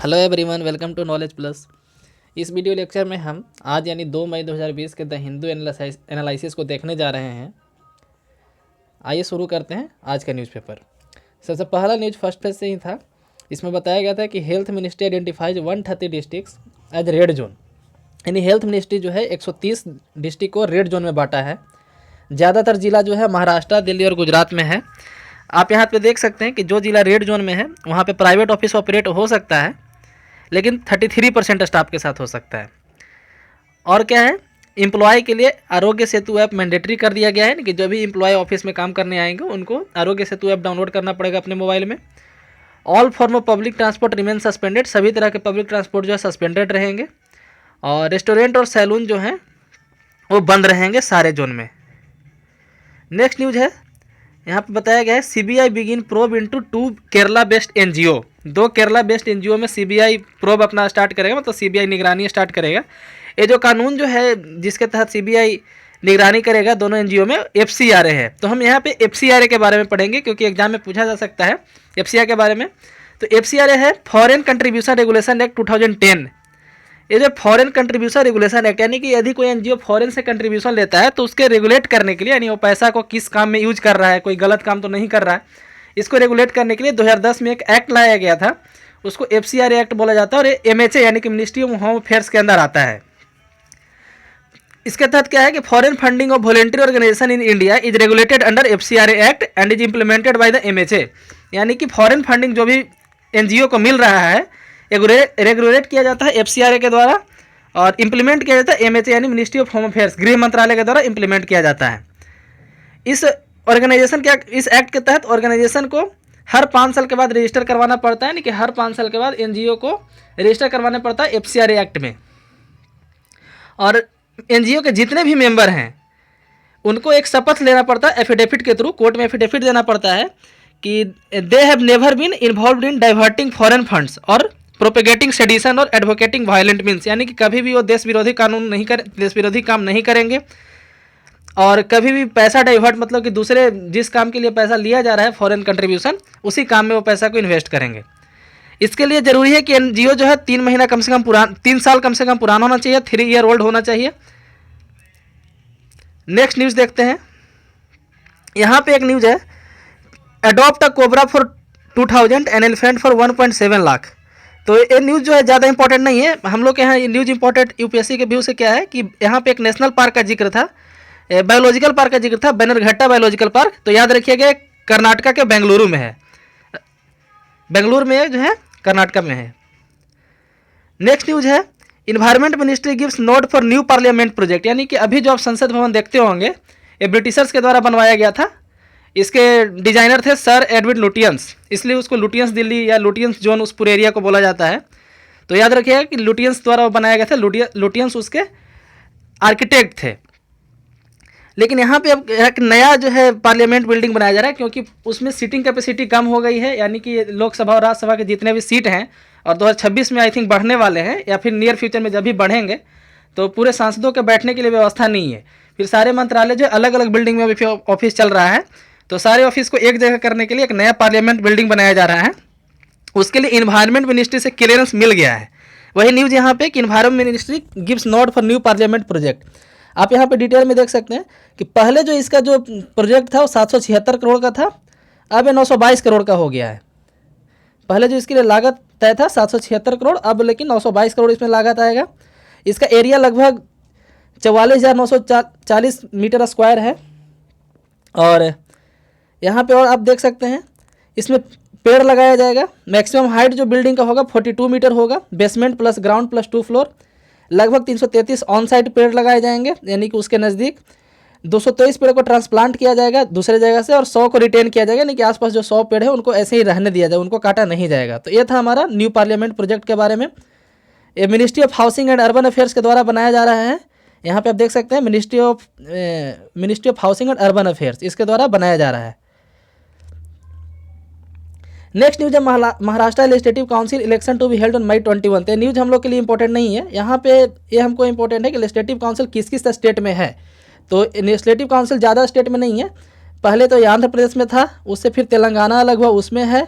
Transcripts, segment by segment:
Hello everyone, welcome to knowledge plus. इस video lecture में हम आज यानी 2 मई 2020 के द हिंदू एनालिसिस को देखने जा रहे हैं। आइए शुरू करते हैं आज का न्यूज़पेपर। सबसे पहला न्यूज़ फर्स्ट पेज से ही था। इसमें बताया गया था कि health ministry identifies 130 districts as red zone, यानी हेल्थ मिनिस्ट्री जो है 130 डिस्ट्रिक्ट को रेड जोन में बांटा है। ज़्यादातर ज़िला जो है महाराष्ट्र, दिल्ली और गुजरात में है। आप यहाँ पे देख सकते हैं कि जो ज़िला रेड जोन में है वहाँ पे प्राइवेट ऑफिस ऑपरेट हो सकता है, लेकिन 33% स्टाफ के साथ हो सकता है। और क्या है, एम्प्लॉय के लिए आरोग्य सेतु ऐप मैंडेटरी कर दिया गया है कि जो भी एम्प्लॉय ऑफिस में काम करने आएंगे उनको आरोग्य सेतु ऐप डाउनलोड करना पड़ेगा अपने मोबाइल में। All form of public transport remain suspended, सभी तरह के पब्लिक ट्रांसपोर्ट जो है सस्पेंडेड रहेंगे। और रेस्टोरेंट और सैलून जो हैं वो बंद रहेंगे सारे जोन में। नेक्स्ट न्यूज़ है, यहाँ पे बताया गया है CBI begin probe into 2 Kerala based NGO. 2 Kerala based NGO में सीबीआई प्रोब अपना स्टार्ट करेगा, मतलब सीबीआई निगरानी स्टार्ट करेगा। ये जो कानून जो है जिसके तहत सीबीआई निगरानी करेगा दोनों एनजीओ में, एफसीआरए है। तो हम यहाँ पे एफसीआरए के बारे में पढ़ेंगे क्योंकि एग्जाम में पूछा जा सकता है एफसीआरए के बारे में। तो एफसीआरए है फॉरेन कंट्रीब्यूशन रेगुलेशन एक्ट 2010। ये जो फॉरेन कंट्रीब्यूशन रेगुलेशन एक्ट, यानी कि यदि कोई एनजीओ फॉरेन से कंट्रीब्यूशन लेता है तो उसके रेगुलेट करने के लिए, यानी वो पैसा को किस काम में यूज कर रहा है, कोई गलत काम तो नहीं कर रहा है, इसको रेगुलेट करने के लिए 2010 में एक एक्ट लाया गया था, उसको एफसीआरए एक्ट बोला जाता है। और ये एमएचए यानी कि मिनिस्ट्री ऑफ होम अफेयर्स के अंदर आता है। इसके तहत क्या है कि foreign funding of voluntary organisation in India is regulated under FCRA act and is implemented by the MHA. यानी कि फॉरेन फंडिंग जो भी एनजीओ को मिल रहा है रेगुलेट किया जाता है एफसीआरए के द्वारा और इम्प्लीमेंट किया जाता है एमएचए यानी मिनिस्ट्री ऑफ होम अफेयर्स, गृह मंत्रालय के द्वारा इम्प्लीमेंट किया जाता है। इस ऑर्गेनाइजेशन के इस एक्ट के तहत ऑर्गेनाइजेशन को हर 5 साल के बाद रजिस्टर करवाना पड़ता है, यानी कि हर 5 साल के बाद एनजीओ को रजिस्टर करवाना पड़ता है एफसीआरए एक्ट में। और एनजीओ के जितने भी मेंबर हैं उनको एक शपथ लेना पड़ता है एफिडेविट के थ्रू, कोर्ट में एफिडेविट देना पड़ता है कि they have never been involved in diverting foreign funds और प्रोपेगेटिंग सेडिशन और एडवोकेटिंग वायलेंट मीन्स, यानी कि कभी भी वो देश विरोधी काम नहीं करेंगे और कभी भी पैसा डाइवर्ट, मतलब कि दूसरे जिस काम के लिए पैसा लिया जा रहा है फॉरेन कंट्रीब्यूशन, उसी काम में वो पैसा को इन्वेस्ट करेंगे। इसके लिए जरूरी है कि एनजीओ जो है 3 साल कम से कम पुराना होना चाहिए, 3 ईयर ओल्ड होना चाहिए। नेक्स्ट न्यूज़ देखते हैं। यहाँ पे एक न्यूज़ है, adopt a cobra for 2000 an elephant for 1.7 lakh. तो ये न्यूज़ जो है ज़्यादा इंपॉर्टेंट नहीं है। हम लोग के यहाँ ये न्यूज़ इंपॉर्टेंट यूपीएससी के व्यू से क्या है कि यहाँ पे एक नेशनल पार्क का जिक्र था, बायोलॉजिकल पार्क का जिक्र था, बन्नरघट्टा बायोलॉजिकल पार्क। तो याद रखिएगा कर्नाटका के बेंगलुरु में है, बेंगलुरु में जो है कर्नाटका में है। नेक्स्ट न्यूज़ है, environment ministry gives note for new parliament project. यानी कि अभी जो आप संसद भवन देखते होंगे ये ब्रिटिशर्स के द्वारा बनवाया गया था। इसके डिजाइनर थे सर एडविन लुटियंस, इसलिए उसको लुटियंस दिल्ली या लुटियंस जोन उस पूरे एरिया को बोला जाता है। तो याद रखिएगा कि लुटियंस द्वारा वो बनाया गया था, लुटियंस उसके आर्किटेक्ट थे। लेकिन यहाँ पे अब एक नया जो है पार्लियामेंट बिल्डिंग बनाया जा रहा है क्योंकि उसमें सीटिंग कैपेसिटी कम हो गई है, यानी कि लोकसभा और राज्यसभा के जितने भी सीट हैं और 2026 में आई थिंक बढ़ने वाले हैं या फिर नियर फ्यूचर में जब भी बढ़ेंगे तो पूरे सांसदों के बैठने के लिए व्यवस्था नहीं है। फिर सारे मंत्रालय जो अलग अलग बिल्डिंग में अभी ऑफिस चल रहा है, तो सारे ऑफिस को एक जगह करने के लिए एक नया पार्लियामेंट बिल्डिंग बनाया जा रहा है। उसके लिए इन्वायरमेंट मिनिस्ट्री से क्लियरेंस मिल गया है। वही न्यूज़ यहाँ पे कि environment ministry gives note for new parliament project. आप यहाँ पे डिटेल में देख सकते हैं कि पहले जो इसका जो प्रोजेक्ट था वो 776 करोड़ का था, अब ये 922 करोड़ का हो गया है। पहले जो इसके लिए लागत तय था 776 करोड़, अब लेकिन 922 करोड़ इसमें लागत आएगा। इसका एरिया लगभग 44,940 मीटर स्क्वायर है। और यहाँ पे और आप देख सकते हैं इसमें पेड़ लगाया जाएगा। मैक्सिमम हाइट जो बिल्डिंग का होगा 42 मीटर होगा, basement plus ground plus 2 floor. लगभग 333 ऑन साइट पेड़ लगाए जाएंगे, यानी कि उसके नज़दीक 223 पेड़ को ट्रांसप्लांट किया जाएगा दूसरे जगह से और 100 को रिटेन किया जाएगा, यानी कि आसपास जो 100 पेड़ है उनको ऐसे ही रहने दिया जाएगा, उनको काटा नहीं जाएगा। तो ये था हमारा न्यू पार्लियामेंट प्रोजेक्ट के बारे में। ये ministry of housing and urban affairs के द्वारा बनाया जा रहा है। यहाँ पे आप देख सकते हैं ministry of housing and urban affairs, इसके द्वारा बनाया जा रहा है। नेक्स्ट न्यूज़ है Maharashtra legislative council election to be held on May 21। तो न्यूज़ हम लोग के लिए इंपॉर्टेंट नहीं है। यहाँ पे ये हमको इंपॉर्टेंट है कि लेजिस्लेटिव काउंसिल किस किस स्टेट में है। तो लेजिस्लेटिव काउंसिल ज़्यादा स्टेट में नहीं है, पहले तो ये आंध्र प्रदेश में था, उससे फिर तेलंगाना अलग हुआ उसमें है,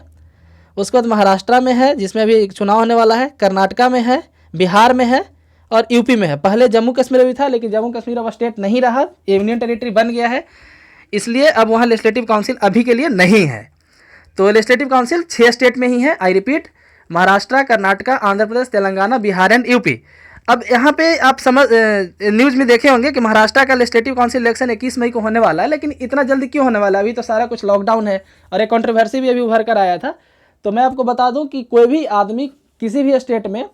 उसके बाद महाराष्ट्र में है जिसमें अभी चुनाव होने वाला है, कर्नाटका में है, बिहार में है और यूपी में है। पहले जम्मू कश्मीर भी था लेकिन जम्मू कश्मीर अब स्टेट नहीं रहा, यूनियन टेरिटरी बन गया है, इसलिए अब वहाँ लेजिस्लेटिव काउंसिल अभी के लिए नहीं है। तो लेजिस्लेटिव काउंसिल 6 स्टेट में ही है, I repeat, Maharashtra, Karnataka, Andhra Pradesh, Telangana, Bihar and UP. अब यहाँ पे आप समझ न्यूज़ में देखे होंगे कि महाराष्ट्र का लेजिस्लेटिव काउंसिल इलेक्शन 21 मई को होने वाला है, लेकिन इतना जल्दी क्यों होने वाला है? अभी तो सारा कुछ लॉकडाउन है और एक कंट्रोवर्सी भी अभी उभर कर आया था। तो मैं आपको बता दूं कि कोई भी आदमी किसी भी स्टेट में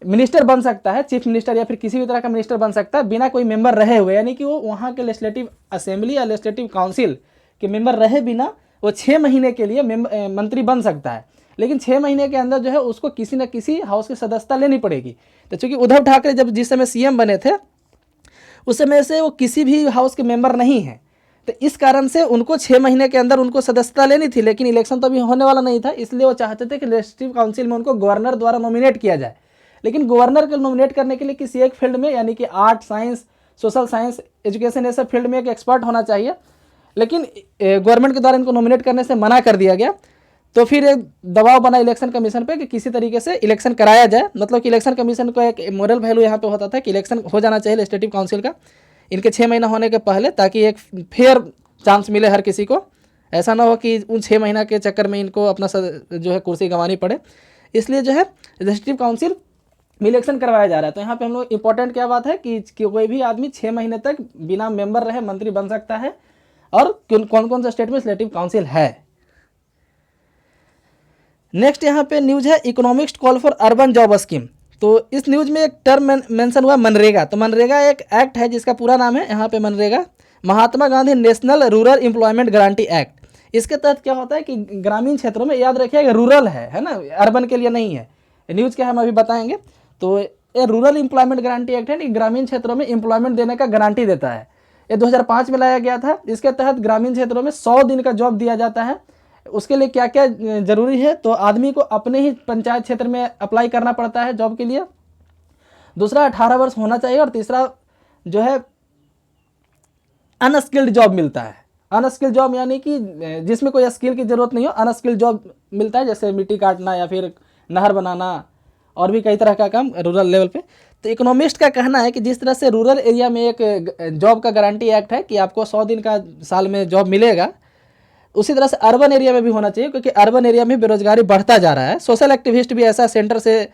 मिनिस्टर बन सकता है, चीफ मिनिस्टर या फिर किसी भी तरह का मिनिस्टर बन सकता है बिना कोई मेंबर रहे हुए, यानी कि वो वहाँ के लेजिस्लेटिव असेंबली या लेजिस्लेटिव काउंसिल के मेंबर रहे बिना वो 6 महीने के लिए मंत्री बन सकता है। लेकिन 6 महीने के अंदर जो है उसको किसी न किसी हाउस की सदस्यता लेनी पड़ेगी। तो चूंकि उद्धव ठाकरे जब जिस समय सीएम बने थे उस समय से वो किसी भी हाउस के मेंबर नहीं हैं, तो इस कारण से उनको 6 महीने के अंदर उनको सदस्यता लेनी थी। लेकिन इलेक्शन तो अभी होने वाला नहीं था, इसलिए वो चाहते थे कि लेजिस्लेटिव काउंसिल में उनको गवर्नर द्वारा नॉमिनेट किया जाए। लेकिन गवर्नर को नॉमिनेट करने के लिए किसी एक फील्ड में, यानी कि art, science, social science, education, ऐसे फील्ड में एक एक्सपर्ट होना चाहिए। लेकिन गवर्नमेंट के द्वारा इनको नॉमिनेट करने से मना कर दिया गया। तो फिर एक दबाव बना इलेक्शन कमीशन पे कि किसी तरीके से इलेक्शन कराया जाए। मतलब कि इलेक्शन कमीशन को एक मोरल वैल्यू यहाँ पे होता था कि इलेक्शन हो जाना चाहिए लेजिस्लेटिव काउंसिल का इनके 6 महीना होने के पहले, ताकि एक फेयर चांस मिले हर किसी को। ऐसा ना हो कि उन 6 महीना के चक्कर में इनको अपना जो है कुर्सी गंवानी पड़े। इसलिए जो है लेजिस्लेटिव काउंसिल में इलेक्शन करवाया जा रहा है। तो यहाँ पे हम लोग इंपॉर्टेंट क्या बात है कि कोई भी आदमी 6 महीने तक बिना मेंबर रहे मंत्री बन सकता है। और कौन कौन सा स्टेट में लेजिस्लेटिव काउंसिल है। नेक्स्ट यहाँ पे न्यूज़ है economics call for urban job scheme. तो इस न्यूज़ में एक टर्म मेंशन हुआ मनरेगा। तो मनरेगा एक एक्ट है जिसका पूरा नाम है यहाँ पे MNREGA, Mahatma Gandhi national rural employment guarantee act. इसके तहत क्या होता है कि ग्रामीण क्षेत्रों में, याद रखिएगा रूरल है ना, अर्बन के लिए नहीं है। न्यूज़ क्या है हम अभी बताएंगे। तो ये रूरल एम्प्लॉयमेंट गारंटी एक्ट है कि ग्रामीण क्षेत्रों में एम्प्लॉयमेंट देने का गारंटी देता है। ये 2005 में लाया गया था। इसके तहत ग्रामीण क्षेत्रों में 100 दिन का जॉब दिया जाता है। उसके लिए क्या क्या जरूरी है, तो आदमी को अपने ही पंचायत क्षेत्र में अप्लाई करना पड़ता है जॉब के लिए। दूसरा 18 वर्ष होना चाहिए। और तीसरा जो है अनस्किल्ड जॉब मिलता है। अनस्किल्ड जॉब यानी कि जिसमें कोई स्किल की जरूरत नहीं हो, अनस्किल्ड जॉब मिलता है, जैसे मिट्टी काटना या फिर नहर बनाना और भी कई तरह का काम रूरल लेवल पे। तो इकोनॉमिस्ट का कहना है कि जिस तरह से रूरल एरिया में एक जॉब का गारंटी एक्ट है कि आपको 100 दिन का साल में जॉब मिलेगा, उसी तरह से अर्बन एरिया में भी होना चाहिए, क्योंकि अर्बन एरिया में बेरोजगारी बढ़ता जा रहा है। सोशल एक्टिविस्ट भी ऐसा सेंटर से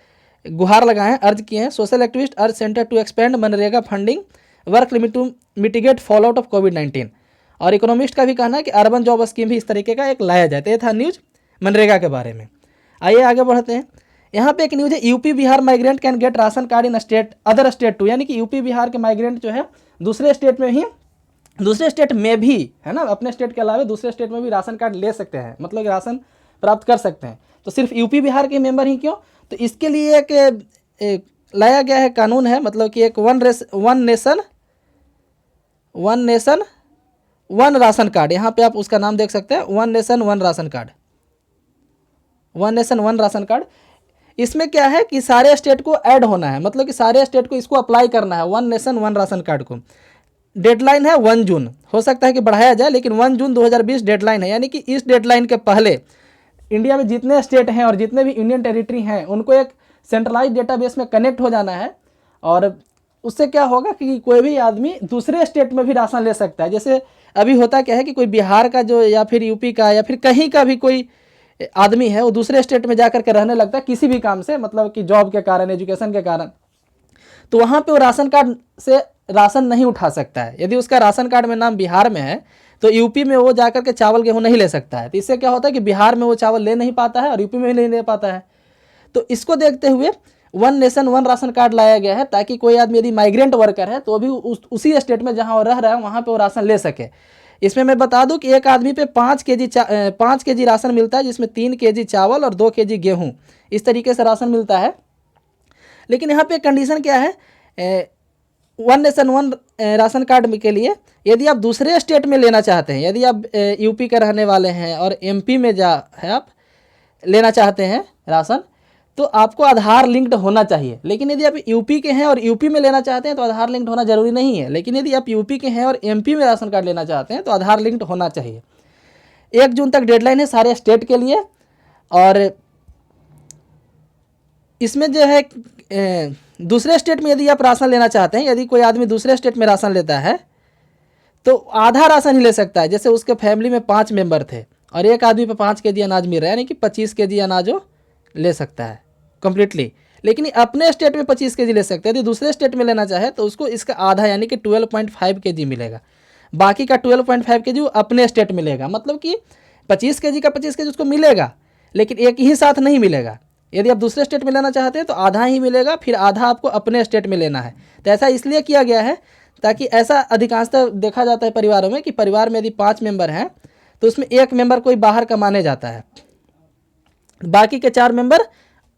गुहार लगाए हैं, अर्ज किए हैं। Social activist urge centre to expand MNREGA funding work limit to mitigate fall out of कोविड-19। और इकोनॉमिस्ट का भी कहना है कि अर्बन जॉब स्कीम भी इस तरीके का एक लाया जाए। तो ये था न्यूज मनरेगा के बारे में। आइए आगे बढ़ते हैं। यहाँ पे एक न्यूज है, UP Bihar migrant can get ration card in state other state too. यानी कि यूपी बिहार के माइग्रेंट जो है दूसरे स्टेट में भी है ना, अपने स्टेट के अलावा दूसरे स्टेट में भी राशन कार्ड ले सकते हैं, मतलब राशन प्राप्त कर सकते हैं। तो सिर्फ यूपी बिहार के मेंबर ही क्यों? तो इसके लिए एक लाया गया है कानून है, मतलब कि एक one nation one ration card. यहाँ पे आप उसका नाम देख सकते हैं, one nation one ration card, one nation one ration card. इसमें क्या है कि सारे स्टेट को ऐड होना है, मतलब कि सारे स्टेट को इसको अप्लाई करना है one nation one ration card को। डेडलाइन है 1 जून, हो सकता है कि बढ़ाया जाए, लेकिन 1 जून 2020 डेडलाइन है। यानी कि इस डेडलाइन के पहले इंडिया में जितने स्टेट हैं और जितने भी यूनियन टेरिटरी हैं उनको एक सेंट्रलाइज डेटाबेस में कनेक्ट हो जाना है। और उससे क्या होगा कि कोई भी आदमी दूसरे स्टेट में भी राशन ले सकता है। जैसे अभी होता क्या है कि कोई बिहार का जो या फिर यूपी का या फिर कहीं का भी कोई आदमी है वो दूसरे स्टेट में जाकर के रहने लगता है किसी भी काम से, मतलब कि जॉब के कारण, एजुकेशन के कारण। तो वहाँ पे वो राशन कार्ड से राशन नहीं उठा सकता है। यदि उसका राशन कार्ड में नाम बिहार में है तो यूपी में वो जाकर के चावल गेहूँ नहीं ले सकता है। तो इससे क्या होता है कि बिहार में वो चावल ले नहीं पाता है और यूपी में भी नहीं ले पाता है। तो इसको देखते हुए one nation one ration card लाया गया है, ताकि कोई आदमी यदि माइग्रेंट वर्कर है तो भी उसी स्टेट में जहाँ वो रह रहा है वहाँ पर वो राशन ले सके। इसमें मैं बता दूं कि एक आदमी पे 5 केजी राशन मिलता है, जिसमें 3 केजी चावल और 2 केजी गेहूँ, इस तरीके से राशन मिलता है। लेकिन यहाँ पे कंडीशन क्या है, one nation one ration card के लिए यदि आप दूसरे स्टेट में लेना चाहते हैं, यदि आप यूपी के रहने वाले हैं और एमपी में आप लेना चाहते हैं राशन, तो आपको आधार लिंक्ड होना चाहिए। लेकिन यदि आप यूपी के हैं और यूपी में लेना चाहते हैं तो आधार लिंक्ड होना जरूरी नहीं है। लेकिन यदि आप यूपी के हैं और एमपी में राशन कार्ड लेना चाहते हैं तो आधार लिंक्ड होना चाहिए। 1 जून तक डेडलाइन है सारे स्टेट के लिए। और इसमें जो है दूसरे स्टेट में यदि आप राशन लेना चाहते हैं, यदि कोई आदमी दूसरे स्टेट में राशन लेता है तो आधा राशन ही ले सकता है। जैसे उसके फैमिली में 5 मेंबर थे और एक आदमी पे 5 केजी अनाज मिल रहा है, यानी कि 25 केजी अनाज वो ले सकता है कंप्लीटली। लेकिन अपने स्टेट में 25 केजी ले सकते हैं। यदि दूसरे स्टेट में लेना चाहे तो उसको इसका आधा यानी कि 12.5 केजी मिलेगा। बाकी का 12.5 केजी वो अपने स्टेट में लेगा। मतलब कि 25 केजी का 25 केजी उसको मिलेगा, लेकिन एक ही साथ नहीं मिलेगा। यदि आप दूसरे स्टेट में लेना चाहते हैं तो आधा ही मिलेगा, फिर आधा आपको अपने स्टेट में लेना है। तो ऐसा इसलिए किया गया है ताकि ऐसा अधिकांशतः देखा जाता है परिवारों में कि परिवार में यदि 5 मेंबर हैं तो उसमें एक मेंबर कोई बाहर कमाने जाता है, बाकी के 4 मेंबर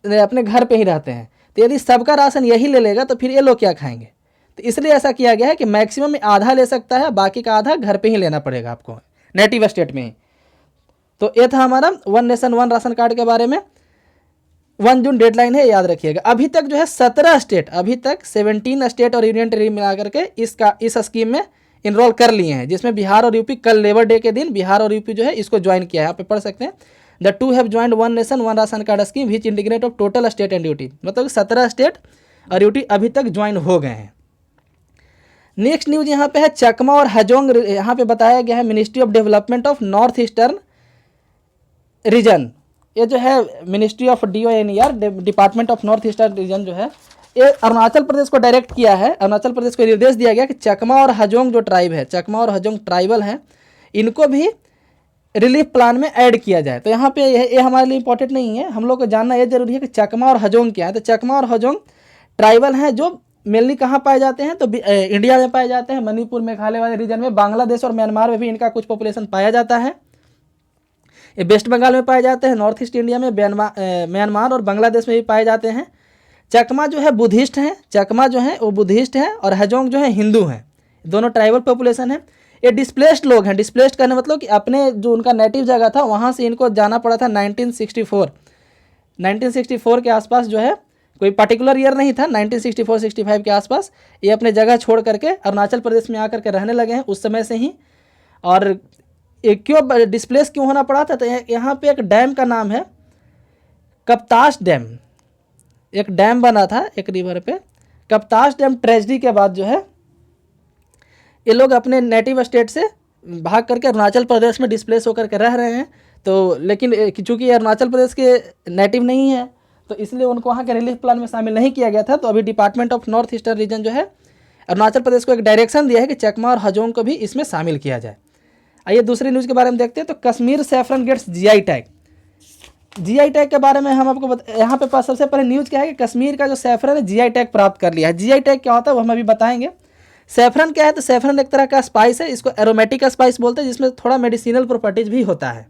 अपने घर पे ही रहते हैं। तो यदि सबका राशन यही ले लेगा तो फिर ये लोग क्या खाएंगे। तो इसलिए ऐसा किया गया है कि मैक्सिमम में आधा ले सकता है, बाकी का आधा घर पे ही लेना पड़ेगा आपको नेटिव स्टेट में ही। तो ये था हमारा one nation one ration card के बारे में। 1 जून डेडलाइन है, याद रखिएगा। अभी तक जो है 17 स्टेट, अभी तक 17 स्टेट और यूनियन टेरिटरी मिला करके इस स्कीम में इनरोल कर लिए हैं, जिसमें बिहार और यूपी कल लेबर डे के दिन बिहार और यूपी जो है इसको ज्वाइन किया है। आप पढ़ सकते हैं the two have joined one nation one ration card scheme which integrate of total state and UT. मतलब 17 स्टेट और यूटी अभी तक ज्वाइन हो गए हैं। नेक्स्ट न्यूज यहाँ पे है चकमा और हाजोंग। यहाँ पे बताया गया है ministry of development of north eastern region. ये जो है ministry of DONER department of north eastern region जो है ये अरुणाचल प्रदेश को डायरेक्ट किया है। अरुणाचल प्रदेश को निर्देश दिया गया कि चकमा और हाजोंग जो ट्राइब है, चकमा और हाजोंग ट्राइबल हैं, इनको भी रिलीफ प्लान में ऐड किया जाए। तो यहाँ पे ये हमारे लिए इंपॉर्टेंट नहीं है, हम लोग को जानना ये जरूरी है कि चकमा और हाजोंग क्या है। तो चकमा और हाजोंग ट्राइबल हैं जो मेनली कहाँ पाए जाते हैं, तो इंडिया में पाए जाते हैं, मणिपुर मेघालय वाले रीजन में, बांग्लादेश और म्यांमार में भी इनका कुछ पॉपुलेशन पाया जाता है। ये वेस्ट बंगाल में पाए जाते हैं, नॉर्थ ईस्ट इंडिया में म्यांमार और बांग्लादेश में भी पाए जाते हैं। चकमा जो है बुद्धिस्ट हैं, चकमा जो है वो बुद्धिस्ट हैं और हाजोंग जो है हिंदू हैं। दोनों ट्राइबल पॉपुलेशन है। ये डिस्प्लेस्ड लोग हैं। डिस्प्लेस्ड करने मतलब कि अपने जो उनका नेटिव जगह था वहाँ से इनको जाना पड़ा था 1964 के आसपास जो है, कोई पर्टिकुलर ईयर नहीं था, 1964-65 के आसपास ये अपने जगह छोड़ करके अरुणाचल प्रदेश में आकर के रहने लगे हैं उस समय से ही। और क्यों डिस्प्लेस क्यों होना पड़ा था, तो यहाँ पे एक डैम का नाम है कप्तास डैम। एक डैम बना था एक रिवर पे, कप्तास डैम ट्रेजेडी के बाद जो है ये लोग अपने नेटिव स्टेट से भाग करके अरुणाचल प्रदेश में डिस्प्लेस होकर के रह रहे हैं। तो लेकिन चूंकि ये अरुणाचल प्रदेश के नेटिव नहीं है तो इसलिए उनको वहाँ के रिलीफ प्लान में शामिल नहीं किया गया था। तो अभी department of north eastern region जो है अरुणाचल प्रदेश को एक डायरेक्शन दिया है कि चकमा और हाजोंग को भी इसमें शामिल किया जाए। आइए दूसरी न्यूज़ के बारे में देखते हैं। तो Kashmir saffron gets GI tag. GI tag के बारे में हम आपको यहाँ पे सबसे पहले न्यूज़ क्या है कि कश्मीर का जो सैफरन है GI टैग प्राप्त कर लिया है। GI टैग क्या होता है वो हम अभी बताएंगे। सैफरन क्या है, तो सैफरन एक तरह का स्पाइस है, इसको एरोमेटिक स्पाइस बोलते हैं, जिसमें थोड़ा मेडिसिनल प्रॉपर्टीज भी होता है।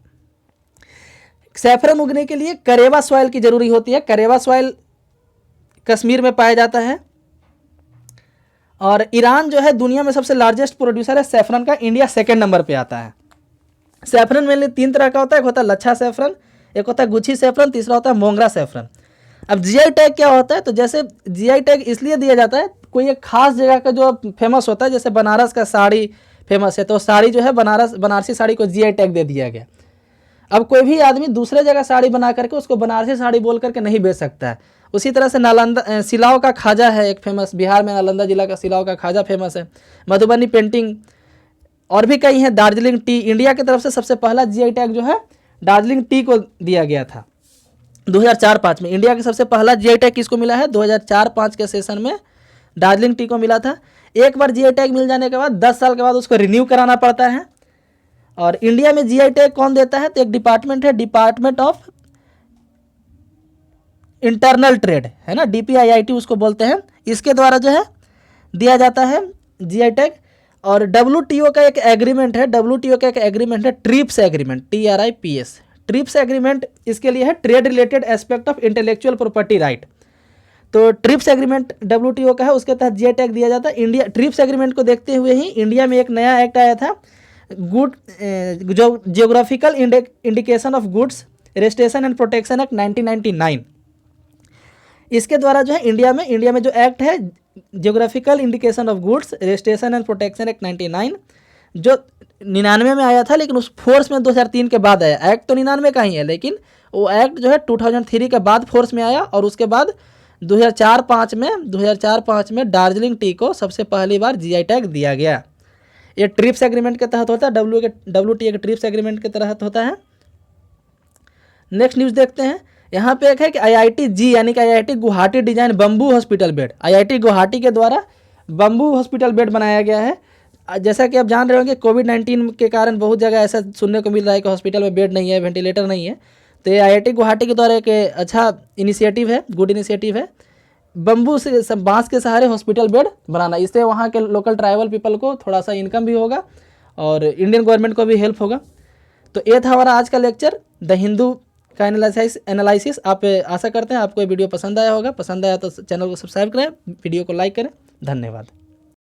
सैफरन उगने के लिए करेवा सॉइल की जरूरी होती है। करेवा सॉइल कश्मीर में पाया जाता है। और ईरान जो है दुनिया में सबसे लार्जेस्ट प्रोड्यूसर है सैफरन का, इंडिया 2nd नंबर पे आता है। सैफरन में 3 तरह का होता है, एक होता है लच्छा सैफरन, एक होता है गुच्छी सैफरन, तीसरा होता है मोंगरा सैफरन। अब GI टैग क्या होता है, तो जैसे GI टैग इसलिए दिया जाता है, कोई एक खास जगह का जो फेमस होता है, जैसे बनारस का साड़ी फेमस है तो साड़ी जो है बनारसी साड़ी को GI टैग दे दिया गया। अब कोई भी आदमी दूसरे जगह साड़ी बना करके उसको बनारसी साड़ी बोल करके नहीं बेच सकता है। उसी तरह से नालंदा सिलाव का खाजा है एक फेमस, बिहार में नालंदा जिला का सिलाव का खाजा फेमस है। मधुबनी पेंटिंग और भी कई हैं। दार्जिलिंग टी, इंडिया की तरफ से सबसे पहला GI टैग जो है दार्जिलिंग टी को दिया गया था 2004-05 में। इंडिया की सबसे पहला GI टैग किसको मिला है, 2004-05 के सेशन में दार्जिलिंग टी को मिला था। एक बार GI टैग मिल जाने के बाद 10 साल के बाद उसको रिन्यू कराना पड़ता है। और इंडिया में GI टैग कौन देता है, तो एक डिपार्टमेंट है, डिपार्टमेंट ऑफ इंटरनल ट्रेड है ना, DPIIT उसको बोलते हैं। इसके द्वारा जो है दिया जाता है GI टैग। और WTO का एक एग्रीमेंट है, WTO का एक एग्रीमेंट है trips agreement, TRIPS। Trips agreement इसके लिए है trade related aspect of intellectual property right. तो ट्रिप्स एग्रीमेंट WTO का है, उसके तहत GI टैग दिया जाता है। इंडिया ट्रिप्स एग्रीमेंट को देखते हुए ही इंडिया में एक नया एक्ट आया था, good geographical indication of goods registration and protection act 1999। इसके द्वारा जो है इंडिया में जो एक्ट है geographical indication of goods registration and protection act 99, जो 99 में आया था लेकिन उस फोर्स में 2003 के बाद आया। एक्ट तो 99 का ही है लेकिन वो एक्ट जो है 2003 के बाद फोर्स में आया और उसके बाद 2004-5 में दार्जिलिंग टी को सबसे पहली बार जीआई टैग दिया गया। ये ट्रिप्स एग्रीमेंट के तहत होता है, WTO के ट्रिप्स एग्रीमेंट के तहत होता है। नेक्स्ट न्यूज़ देखते हैं। यहाँ पे एक है कि IIT यानी कि IIT Guwahati design bamboo hospital bed, IIT Guwahati के द्वारा बम्बू हॉस्पिटल बेड बनाया गया है। जैसा कि आप जान रहे होंगे कोविड-19 के कारण बहुत जगह ऐसा सुनने को मिल रहा है कि हॉस्पिटल में बेड नहीं है, वेंटिलेटर नहीं है। तो ये IIT गुवाहाटी के द्वारा एक अच्छा इनिशिएटिव है, गुड इनिशिएटिव है। बम्बू से बांस के सहारे हॉस्पिटल बेड बनाना, इससे वहाँ के लोकल ट्राइबल पीपल को थोड़ा सा इनकम भी होगा और इंडियन गवर्नमेंट को भी हेल्प होगा। तो ये था हमारा आज का लेक्चर द हिंदू का एनालिसिस। आप आशा करते हैं आपको ये वीडियो पसंद आया होगा। पसंद आया तो चैनल को सब्सक्राइब करें, वीडियो को लाइक करें। धन्यवाद।